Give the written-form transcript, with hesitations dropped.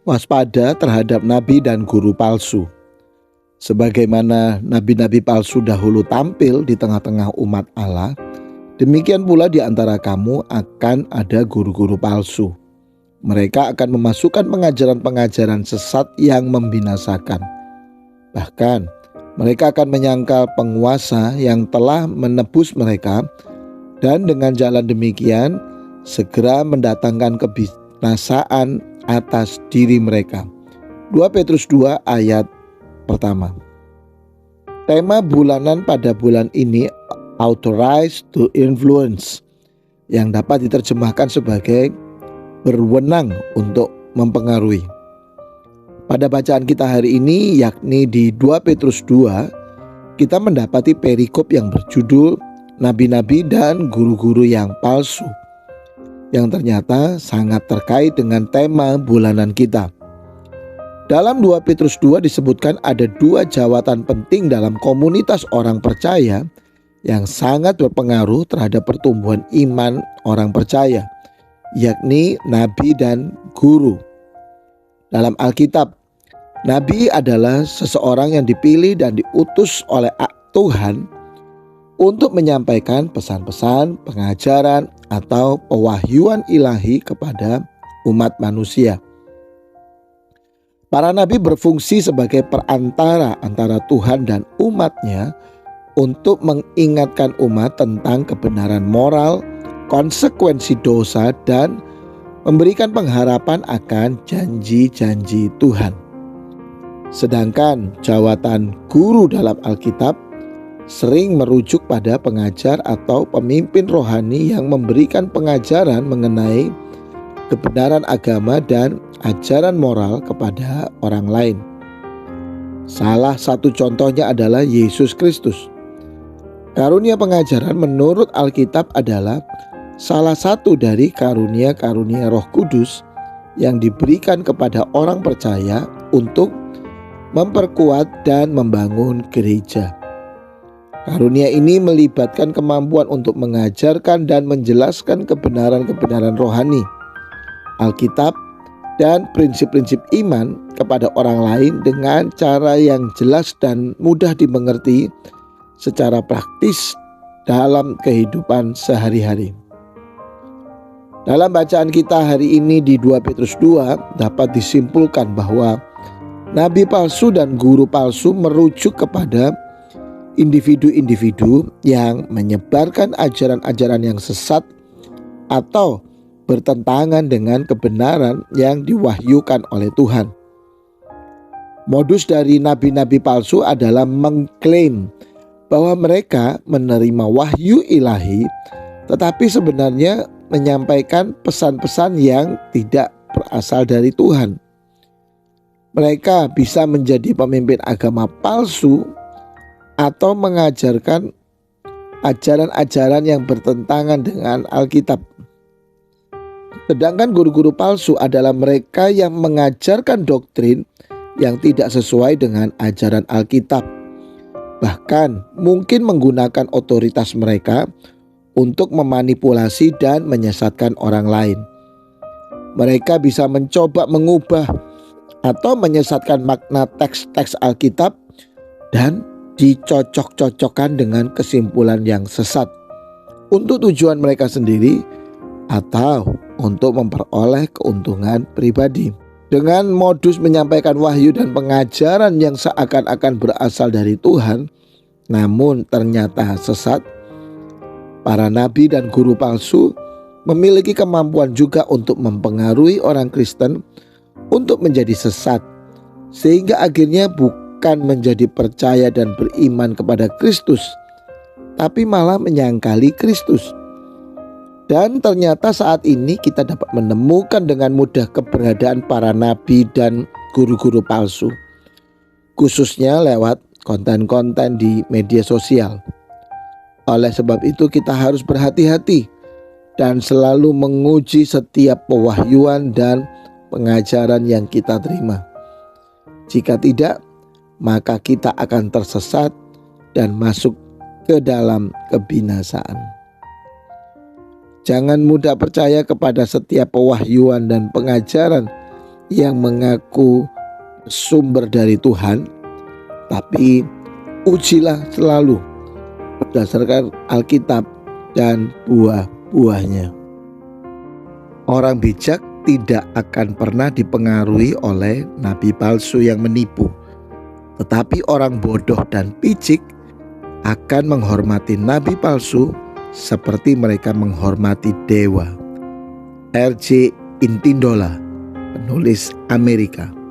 Waspada terhadap nabi dan guru palsu. Sebagaimana nabi-nabi palsu dahulu tampil di tengah-tengah umat Allah, demikian pula di antara kamu akan ada guru-guru palsu. Mereka akan memasukkan pengajaran-pengajaran sesat yang membinasakan. Bahkan, mereka akan menyangkal penguasa yang telah menebus mereka, dan dengan jalan demikian segera mendatangkan kebinasaan atas diri mereka. 2 Petrus 2 ayat pertama. Tema bulanan pada bulan ini authorized to influence, yang dapat diterjemahkan sebagai berwenang untuk mempengaruhi. Pada bacaan kita hari ini, yakni di 2 Petrus 2, kita mendapati perikop yang berjudul Nabi-nabi dan guru-guru yang palsu, yang ternyata sangat terkait dengan tema bulanan kita. Dalam 2 Petrus 2 disebutkan ada 2 jawatan penting dalam komunitas orang percaya yang sangat berpengaruh terhadap pertumbuhan iman orang percaya, yakni nabi dan guru. Dalam Alkitab, nabi adalah seseorang yang dipilih dan diutus oleh Tuhan untuk menyampaikan pesan-pesan, pengajaran, atau pewahyuan ilahi kepada umat manusia. Para nabi berfungsi sebagai perantara antara Tuhan dan umatnya untuk mengingatkan umat tentang kebenaran moral, konsekuensi dosa, dan memberikan pengharapan akan janji-janji Tuhan. Sedangkan jawatan guru dalam Alkitab sering merujuk pada pengajar atau pemimpin rohani yang memberikan pengajaran mengenai kebenaran agama dan ajaran moral kepada orang lain. Salah satu contohnya adalah Yesus Kristus. Karunia pengajaran menurut Alkitab adalah salah satu dari karunia-karunia Roh Kudus yang diberikan kepada orang percaya untuk memperkuat dan membangun gereja. Karunia ini melibatkan kemampuan untuk mengajarkan dan menjelaskan kebenaran-kebenaran rohani, Alkitab, dan prinsip-prinsip iman kepada orang lain dengan cara yang jelas dan mudah dimengerti secara praktis dalam kehidupan sehari-hari. Dalam bacaan kita hari ini di 2 Petrus 2 dapat disimpulkan bahwa nabi palsu dan guru palsu merujuk kepada individu-individu yang menyebarkan ajaran-ajaran yang sesat atau bertentangan dengan kebenaran yang diwahyukan oleh Tuhan. Modus dari nabi-nabi palsu adalah mengklaim bahwa mereka menerima wahyu ilahi, tetapi sebenarnya menyampaikan pesan-pesan yang tidak berasal dari Tuhan. Mereka bisa menjadi pemimpin agama palsu atau mengajarkan ajaran-ajaran yang bertentangan dengan Alkitab. Sedangkan guru-guru palsu adalah mereka yang mengajarkan doktrin yang tidak sesuai dengan ajaran Alkitab. Bahkan mungkin menggunakan otoritas mereka untuk memanipulasi dan menyesatkan orang lain. Mereka bisa mencoba mengubah atau menyesatkan makna teks-teks Alkitab dan dicocok-cocokkan dengan kesimpulan yang sesat untuk tujuan mereka sendiri atau untuk memperoleh keuntungan pribadi. Dengan modus menyampaikan wahyu dan pengajaran yang seakan-akan berasal dari Tuhan, namun ternyata sesat, para nabi dan guru palsu memiliki kemampuan juga untuk mempengaruhi orang Kristen untuk menjadi sesat, sehingga akhirnya bukan menjadi percaya dan beriman kepada Kristus, tapi malah menyangkali Kristus. Dan ternyata saat ini kita dapat menemukan dengan mudah keberadaan para nabi dan guru-guru palsu, khususnya lewat konten-konten di media sosial. Oleh sebab itu kita harus berhati-hati dan selalu menguji setiap pewahyuan dan pengajaran yang kita terima. Jika tidak, maka kita akan tersesat dan masuk ke dalam kebinasaan. Jangan mudah percaya kepada setiap pewahyuan dan pengajaran yang mengaku sumber dari Tuhan, tapi ujilah selalu berdasarkan Alkitab dan buah-buahnya. Orang bijak tidak akan pernah dipengaruhi oleh nabi palsu yang menipu, tetapi orang bodoh dan picik akan menghormati nabi palsu seperti mereka menghormati dewa. R.J. Intindola, penulis Amerika.